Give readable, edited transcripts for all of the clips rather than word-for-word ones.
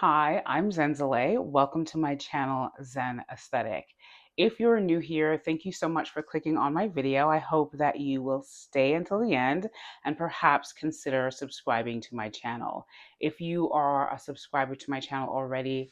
Hi, I'm Zenzale. Welcome to my channel, Zen Aesthetic. If you're new here, thank you so much for clicking on my video. I hope that you will stay until the end and perhaps consider subscribing to my channel. If you are a subscriber to my channel already,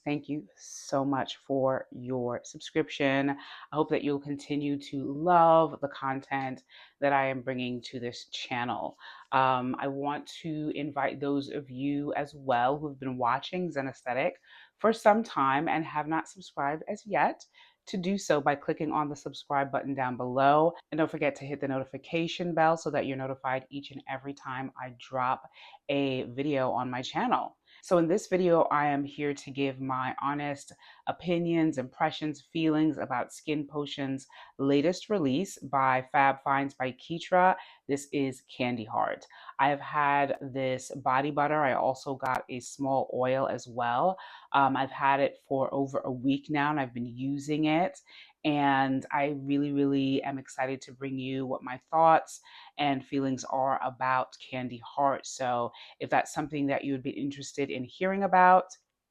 thank you so much for your subscription. I hope that you'll continue to love the content that I am bringing to this channel. I want to invite those of you as well who have been watching Zen Aesthetic for some time and have not subscribed as yet to do so by clicking on the subscribe button down below. And don't forget to hit the notification bell so that you're notified each and every time I drop a video on my channel. So in this video, I am here to give my honest opinions, impressions, feelings about Skinpotion's latest release by Fab Finds by Keetra. This is Candyheart. I've had this body butter. I also got a small oil as well. I've had it for over a week now and I've been using it. And I really am excited to bring you what my thoughts and feelings are about Candyheart. So if that's something that you would be interested in hearing about,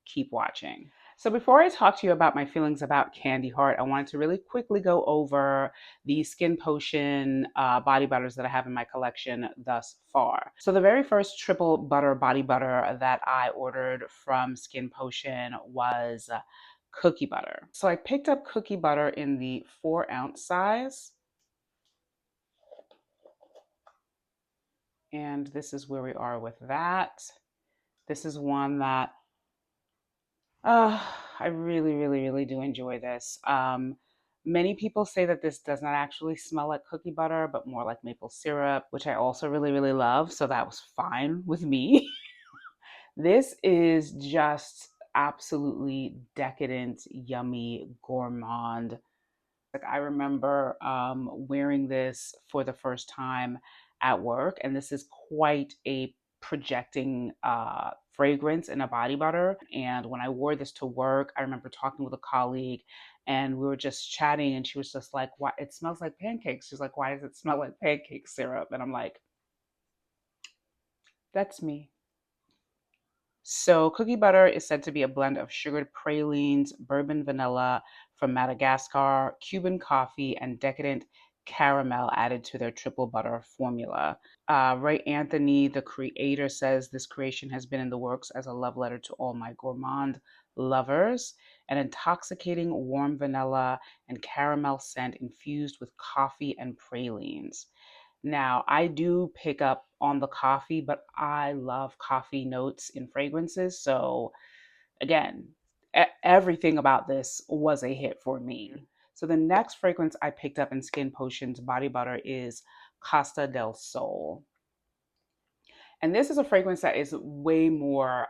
keep watching. So before I talk to you about my feelings about Candyheart, I wanted to really quickly go over the Skinpotion body butters that I have in my collection thus far. So the very first triple butter body butter that I ordered from Skinpotion was cookie butter. So I picked up cookie butter in the 4-ounce size. And this is where we are with that. This is one that I really do enjoy this. Many people say that this does not actually smell like cookie butter, but more like maple syrup, which I also really love. So that was fine with me. This is just absolutely decadent, yummy, gourmand. Like I remember wearing this for the first time at work, and this is quite a projecting fragrance in a body butter. And when I wore this to work, I remember talking with a colleague, and we were just chatting, and she was just like, "Why it smells like pancakes?" She's like, "Why does it smell like pancake syrup?" And I'm like, "That's me." So, cookie butter is said to be a blend of sugared pralines, bourbon vanilla from Madagascar, Cuban coffee, and decadent caramel added to their triple butter formula. Ray Anthony, the creator, says this creation has been in the works as a love letter to all my gourmand lovers. An intoxicating warm vanilla and caramel scent infused with coffee and pralines. Now, I do pick up on the coffee, but I love coffee notes in fragrances. So, again, everything about this was a hit for me. So, the next fragrance I picked up in Skinpotion's body butter is Costa del Sol. And this is a fragrance that is way more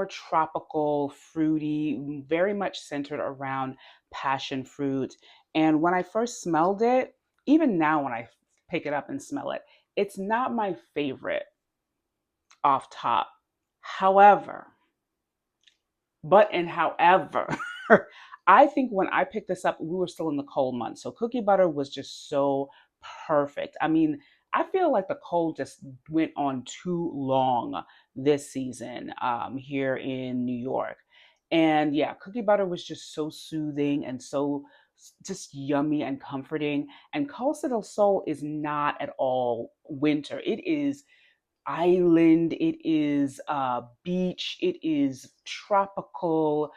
tropical, fruity, very much centered around passion fruit. And when I first smelled it, even now when I pick it up and smell it, it's not my favorite off top. However, however, I think when I picked this up, we were still in the cold months. So cookie butter was just so perfect. I mean, I feel like the cold just went on too long this season here in New York. And yeah, cookie butter was just so soothing and so just yummy and comforting. And Costa del Sol is not at all winter. It is island, it is beach, it is tropical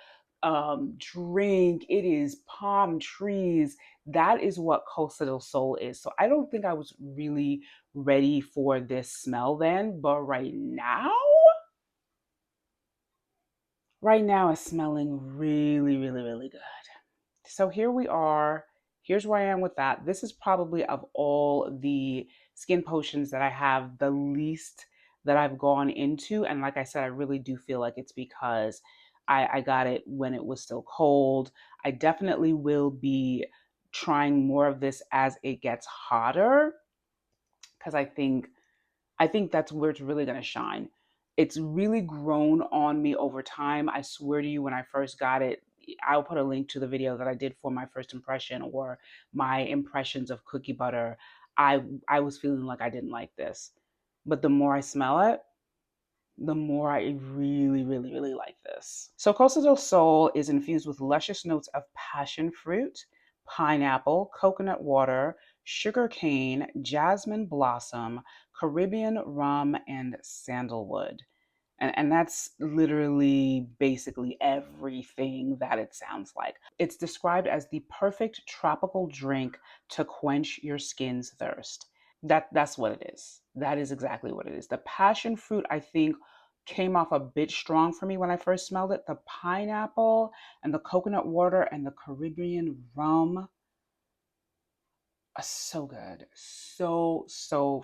drink, it is palm trees. That is what Costa del Sol is. So I don't think I was really ready for this smell then, but right now it's smelling really good. So here we are. Here's where I am with that. This is probably of all the Skinpotions that I have the least that I've gone into. And like I said, I really do feel like it's because I got it when it was still cold. I definitely will be trying more of this as it gets hotter because I think that's where it's really going to shine. It's really grown on me over time. I swear to you, when I first got it, I'll put a link to the video that I did for my first impression or my impressions of cookie butter. I was feeling like I didn't like this. But the more I smell it, the more I really, really, really like this. So, Costa del Sol is infused with luscious notes of passion fruit, pineapple, coconut water, sugar cane, jasmine blossom, Caribbean rum, and sandalwood. And that's literally basically everything that it sounds like. It's described as the perfect tropical drink to quench your skin's thirst. That's what it is. That is exactly what it is. The passion fruit, I think, came off a bit strong for me when I first smelled it. The pineapple and the coconut water and the Caribbean rum are so good. So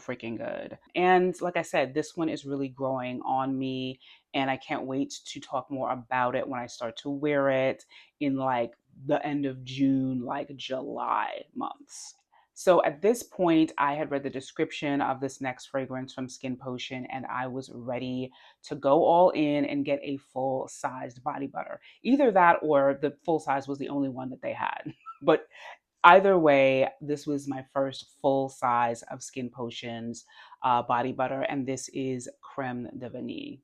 freaking good. And like I said, this one is really growing on me, and I can't wait to talk more about it when I start to wear it in like the end of June, like July months. So at this point, I had read the description of this next fragrance from Skin Potion, and I was ready to go all in and get a full sized body butter. Either that or the full size was the only one that they had. But either way, this was my first full size of Skin Potions body butter, and this is Creme de Vanille.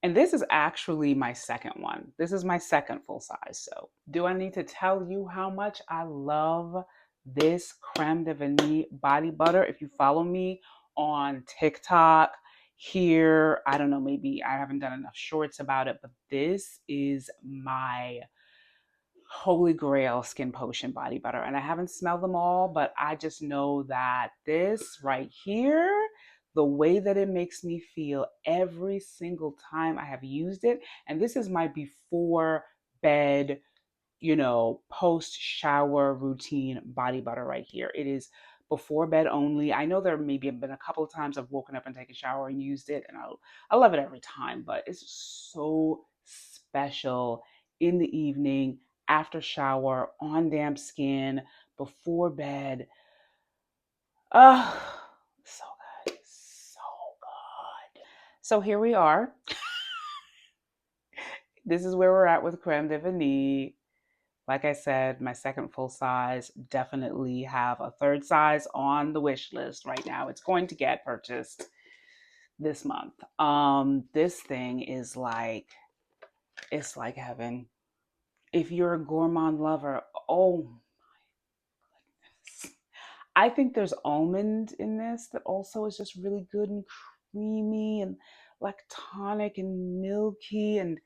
And this is actually my second one. This is my second full size. So, do I need to tell you how much I love this Creme de Vanille body butter? If you follow me on TikTok, here, I don't know, maybe I haven't done enough shorts about it, but this is my holy grail Skin Potion body butter. And I haven't smelled them all, but I just know that this right here, the way that it makes me feel every single time I have used it, and this is my before bed, post shower routine body butter right here. It is before bed only. I know there maybe have been a couple of times I've woken up and taken a shower and used it, and I love it every time, but it's so special in the evening, after shower, on damp skin, before bed. Oh, so good. So good. So here we are. This is where we're at with Creme de Vanille. Like I said, my second full size, definitely have a third size on the wish list right now. It's going to get purchased this month. This thing is like, it's like heaven. If you're a gourmand lover, oh, I think there's almond in this that also is just really good and creamy and lactonic and milky and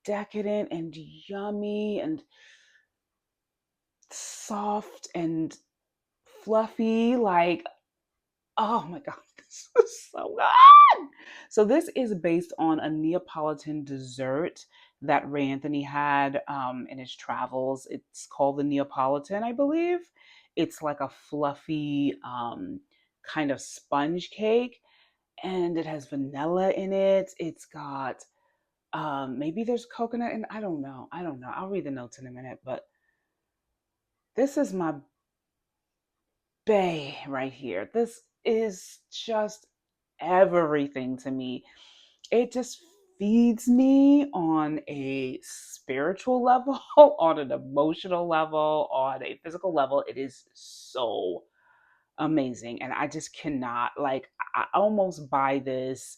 decadent and yummy and soft and fluffy. Like, oh my God, this is so good. So this is based on a Neapolitan dessert that Ray Anthony had in his travels. It's called the Neapolitan, I believe. It's like a fluffy kind of sponge cake, and it has vanilla in it. It's got maybe there's coconut in. I don't know. I don't know. I'll read the notes in a minute, but this is my bay right here. This is just everything to me. It just feeds me on a spiritual level, on an emotional level, on a physical level. It is so amazing. And I just cannot, like, I almost buy this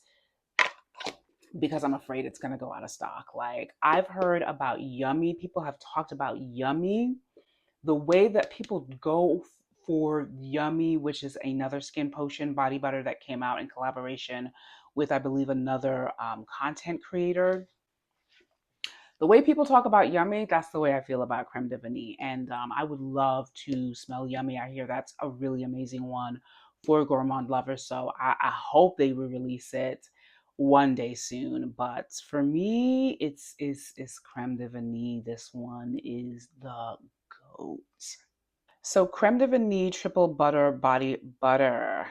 because I'm afraid it's going to go out of stock. Like, I've heard about Yummy. People have talked about Yummy, the way that people go for Yummy, which is another Skin Potion body butter that came out in collaboration with, I believe, another content creator. The way people talk about Yummy, that's the way I feel about Creme de Vanille. And I would love to smell Yummy. I hear that's a really amazing one for gourmand lovers. So I hope they will release it one day soon. But for me, it's Creme de Vanille. This one is the GOAT. So, Creme de Vanille Triple Butter Body Butter.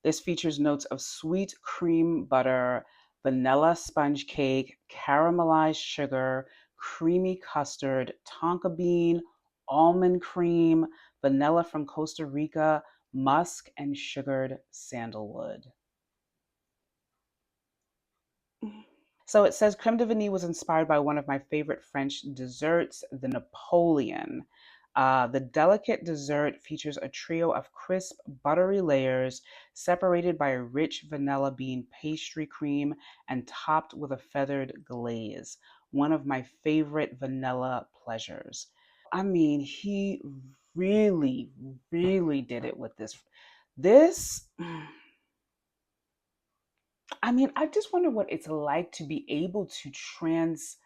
This features notes of sweet cream butter, vanilla sponge cake, caramelized sugar, creamy custard, tonka bean, almond cream, vanilla from Costa Rica, musk, and sugared sandalwood. So it says creme de vanille was inspired by one of my favorite French desserts, the Napoleon. The delicate dessert features a trio of crisp, buttery layers separated by a rich vanilla bean pastry cream and topped with a feathered glaze. One of my favorite vanilla pleasures. I mean, he really, really did it with this. This, I mean, I just wonder what it's like to be able to transfer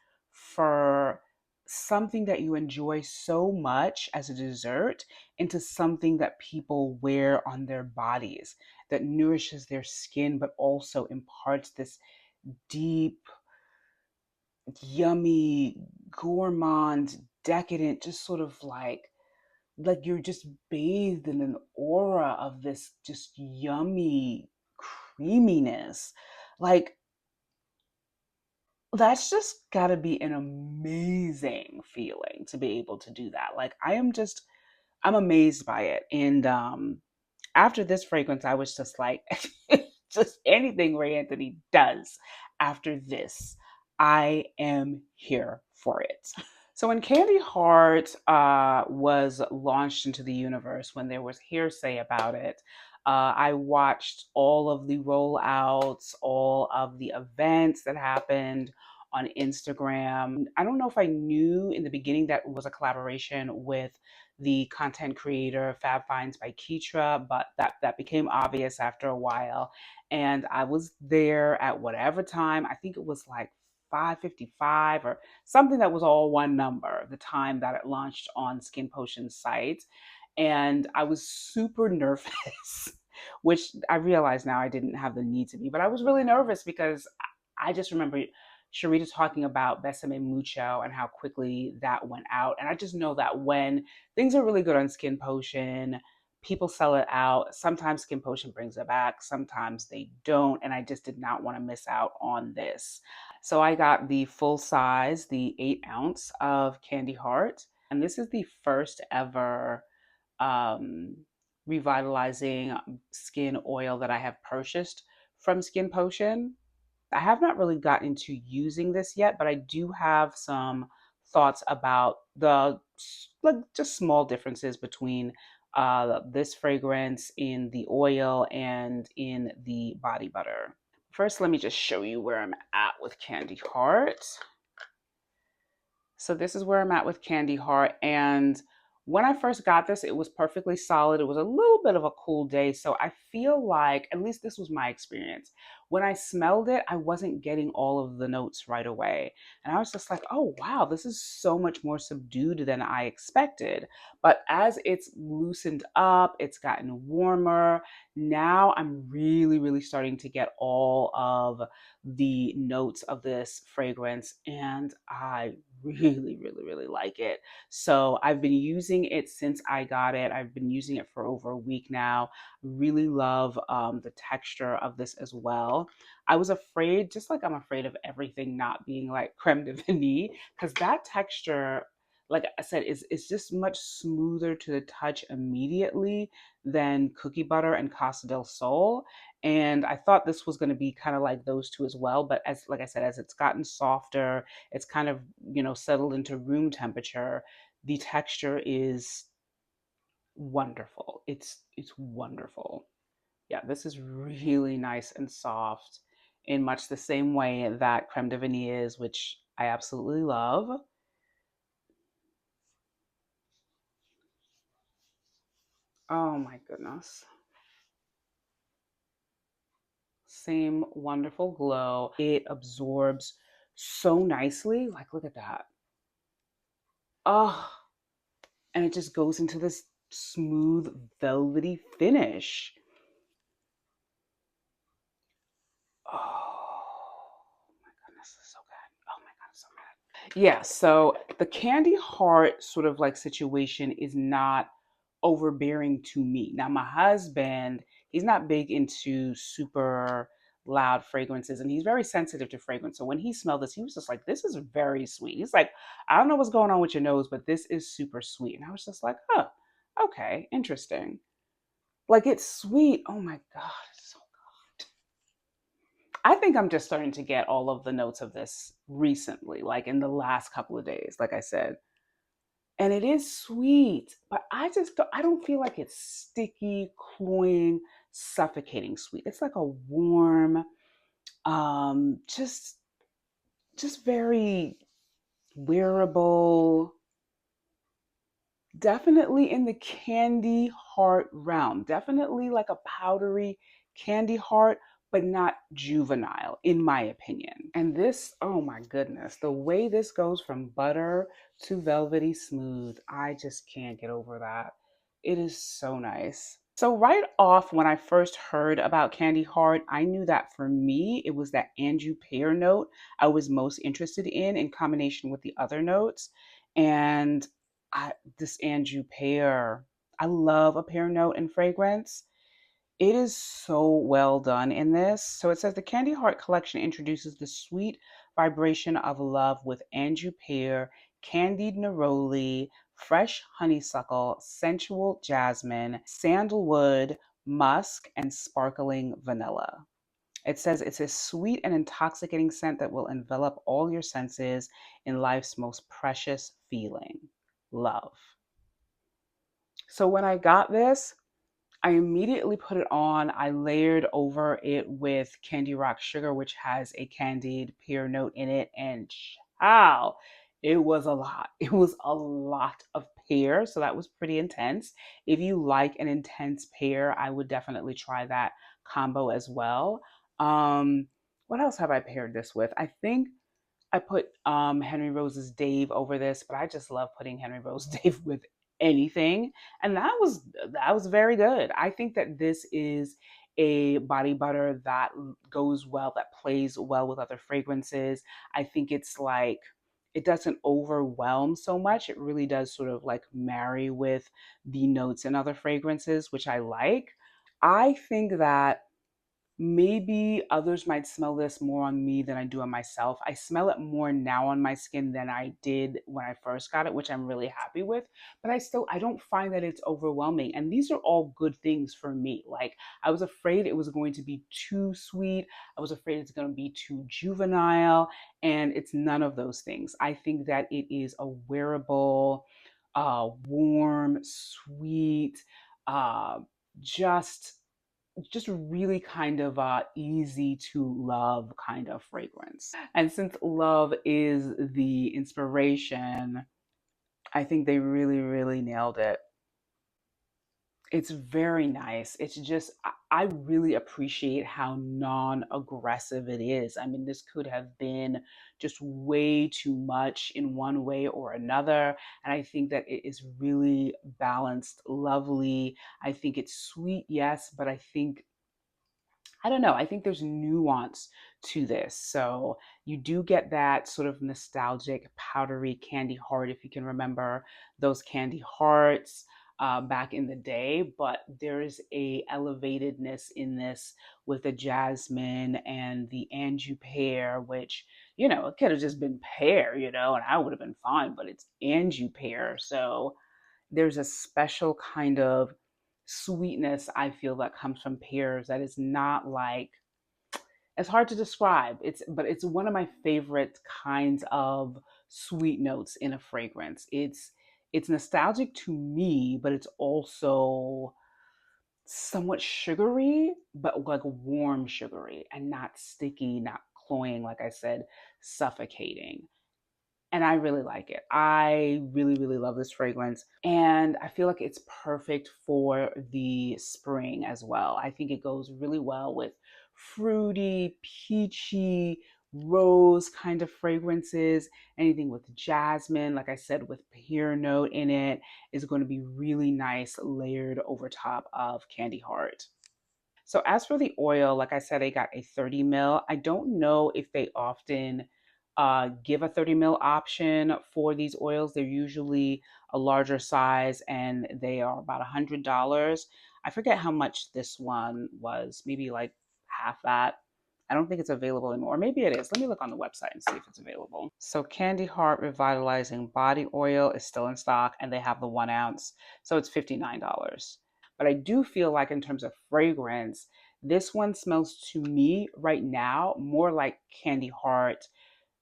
something that you enjoy so much as a dessert into something that people wear on their bodies that nourishes their skin, but also imparts this deep, yummy, gourmand, decadent, just sort of like you're just bathed in an aura of this just yummy creaminess. Like that's just got to be an amazing feeling to be able to do that. Like I'm amazed by it. And after this fragrance, I was just like, just anything Ray Anthony does after this, I am here for it. So when Candy Heart was launched into the universe, when there was hearsay about it, I watched all of the rollouts, all of the events that happened on Instagram. I don't know if I knew in the beginning that it was a collaboration with the content creator Fab Finds by Keitra, but that became obvious after a while. And I was there at whatever time. I think it was like 5:55 or something that was all one number, the time that it launched on Skinpotion's site. And I was super nervous, which I realize now I didn't have the need to be, but I was really nervous because I just remember Sharita talking about Besame Mucho and how quickly that went out. And I just know that when things are really good on Skin Potion, people sell it out. Sometimes Skin Potion brings it back, sometimes they don't. And I just did not want to miss out on this. So I got the full size, the 8 ounce of Candy Heart. And this is the first ever um, revitalizing skin oil that I have purchased from Skin Potion. I have not really gotten into using this yet, but I do have some thoughts about the like just small differences between this fragrance in the oil and in the body butter. First, let me just show you where I'm at with Candy Heart. So this is where I'm at with Candy Heart. And when I first got this, it was perfectly solid. It was a little bit of a cool day. So I feel like, at least this was my experience. When I smelled it, I wasn't getting all of the notes right away. And I was just like, oh, wow, this is so much more subdued than I expected. But as it's loosened up, it's gotten warmer. Now I'm really, really starting to get all of the notes of this fragrance. And I really, really, really like it. So I've been using it since I got it. I've been using it for over a week now. Really love the texture of this as well. I was afraid, just like I'm afraid of everything not being like creme de vanille, because that texture, like I said, is just much smoother to the touch immediately than cookie butter and Costa del Sol. And I thought this was going to be kind of like those two as well, but as like I said, as it's gotten softer, it's kind of, settled into room temperature. The texture is wonderful. It's wonderful. Yeah, this is really nice and soft in much the same way that creme de vanille is, which I absolutely love. Oh my goodness. Same wonderful glow. It absorbs so nicely. Like, look at that. Oh, and it just goes into this smooth, velvety finish. Oh my goodness, this is so good. Oh my god, it's so good. Yeah, so the candy heart sort of like situation is not overbearing to me. Now, my husband, he's not big into super loud fragrances and he's very sensitive to fragrance. So when he smelled this, he was just like, this is very sweet. He's like, I don't know what's going on with your nose, but this is super sweet. And I was just like, huh, okay, interesting. Like it's sweet. Oh my God. It's so I think I'm just starting to get all of the notes of this recently, like in the last couple of days, like I said. and it is sweet, but I don't feel like it's sticky, cloying, suffocating sweet. It's like a warm, um, just just very wearable, definitely in the candy heart realm. Definitely like a powdery candy heart, but not juvenile, in my opinion. And this, oh my goodness, the way this goes from butter to velvety smooth, I just can't get over that. It is so nice. So right off, when I first heard about Candy Heart, I knew that for me, it was that Anjou pear note I was most interested in combination with the other notes. And I, this Anjou pear, I love a pear note in fragrance. It is so well done in this. So it says the Candy Heart collection introduces the sweet vibration of love with Anjou pear, candied neroli, fresh honeysuckle, sensual jasmine, sandalwood, musk, and sparkling vanilla. It says it's a sweet and intoxicating scent that will envelop all your senses in life's most precious feeling, love. So when I got this, I immediately put it on. I layered over it with Candy Rock Sugar, which has a candied pear note in it. And wow, it was a lot. It was a lot of pear. So that was pretty intense. If you like an intense pear, I would definitely try that combo as well. Um, what else have I paired this with? I think I put Henry Rose's Dave over this, but I just love putting Henry Rose Dave with anything, and that was very good. I think that this is a body butter that goes well, that plays well with other fragrances. I think it's like it doesn't overwhelm so much. It really does sort of like marry with the notes in other fragrances, which I like. I think that maybe others might smell this more on me than I do on myself. I smell it more now on my skin than I did when I first got it, which I'm really happy with. But I don't find that it's overwhelming. And these are all good things for me. Like I was afraid it was going to be too sweet. I was afraid it's going to be too juvenile, and it's none of those things. I think that it is a wearable, warm, sweet, uh, just really kind of easy to love kind of fragrance. And since love is the inspiration, I think they really, really nailed it. It's very nice. It's just, I really appreciate how non aggressive it is. I mean, this could have been just way too much in one way or another. And I think that it is really balanced, lovely. I think it's sweet, yes, but I don't know. I think there's nuance to this. So you do get that sort of nostalgic, powdery candy heart, if you can remember those candy hearts back in the day. But there's a elevatedness in this with the jasmine and the Anjou pear, which it could have just been pear, and I would have been fine. But it's Anjou pear, so there's a special kind of sweetness I feel that comes from pears that is not like, it's hard to describe. It's one of my favorite kinds of sweet notes in a fragrance. It's nostalgic to me, but it's also somewhat sugary, but like warm sugary and not sticky, not cloying, like I said, suffocating, and I really like it. I really, really love this fragrance. And I feel like it's perfect for the spring as well. I think it goes really well with fruity, peachy, rose kind of fragrances. Anything with jasmine, like I said, with pear note in it, is going to be really nice layered over top of Candy Heart. So as for the oil, like I said, I got a 30 mil. I don't know if they often give a 30 mil option for these oils. They're usually a larger size and they are about $100. I forget how much this one was, maybe like half that. I don't think it's available anymore. Or maybe it is. Let me look on the website and see if it's available. So Candy Heart Revitalizing Body Oil is still in stock and they have the 1 ounce. So it's $59. But I do feel like in terms of fragrance, this one smells to me right now more like Candy Heart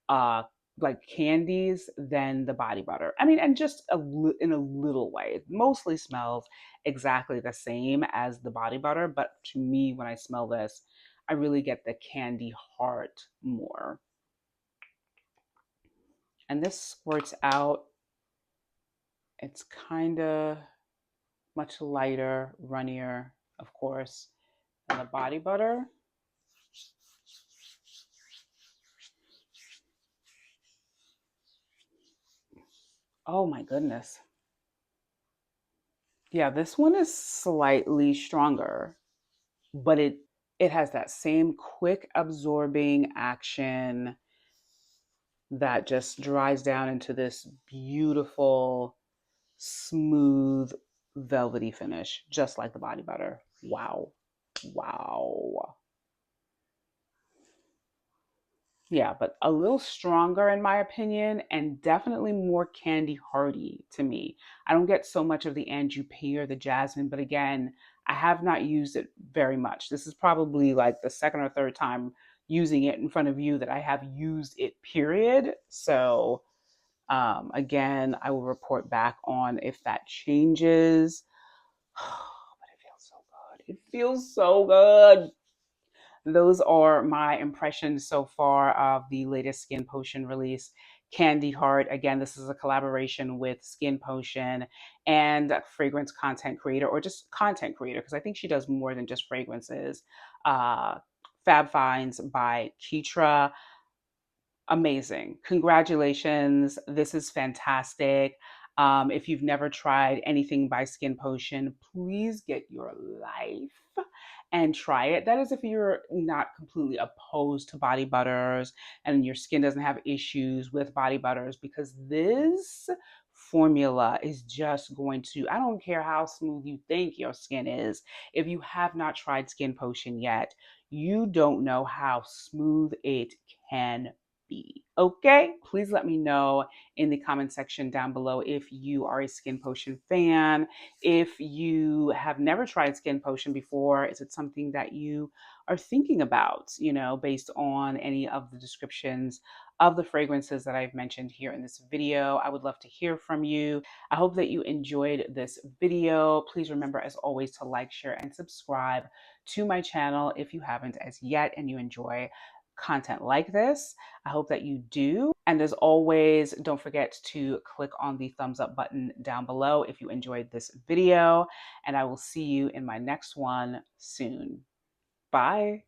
uh, like candies than the body butter. I mean, and just in a little way. It mostly smells exactly the same as the body butter, but to me, when I smell this, I really get the candy heart more. And this squirts out. It's kind of much lighter, runnier, of course, than the body butter. Oh my goodness. Yeah, this one is slightly stronger, but it has that same quick absorbing action that just dries down into this beautiful, smooth, velvety finish, just like the body butter. Wow. Wow. Yeah, but a little stronger in my opinion, and definitely more candy hearty to me. I don't get so much of the Anjou or the jasmine, but again, I have not used it very much. This is probably like the second or third time using it in front of you that I have used it, period. So, again, I will report back on if that changes. But it feels so good. It feels so good. Those are my impressions so far of the latest Skin Potion release, Candy Heart. Again, this is a collaboration with Skin Potion and fragrance content creator, or just content creator, because I think she does more than just fragrances. Uh, Fab Finds by Keitra. Amazing. Congratulations. This is fantastic. If you've never tried anything by Skin Potion, please get your life and try it. That is if you're not completely opposed to body butters and your skin doesn't have issues with body butters, because this formula is just going to, I don't care how smooth you think your skin is. If you have not tried Skin Potion yet, you don't know how smooth it can be. Okay, please let me know in the comment section down below if you are a Skin Potion fan. If you have never tried Skin Potion before, is it something that you are thinking about, based on any of the descriptions of the fragrances that I've mentioned here in this video? I would love to hear from you. I hope that you enjoyed this video. Please remember, as always, to like, share, and subscribe to my channel if you haven't as yet and you enjoy content like this. I hope that you do. And as always, don't forget to click on the thumbs up button down below if you enjoyed this video. And I will see you in my next one soon. Bye.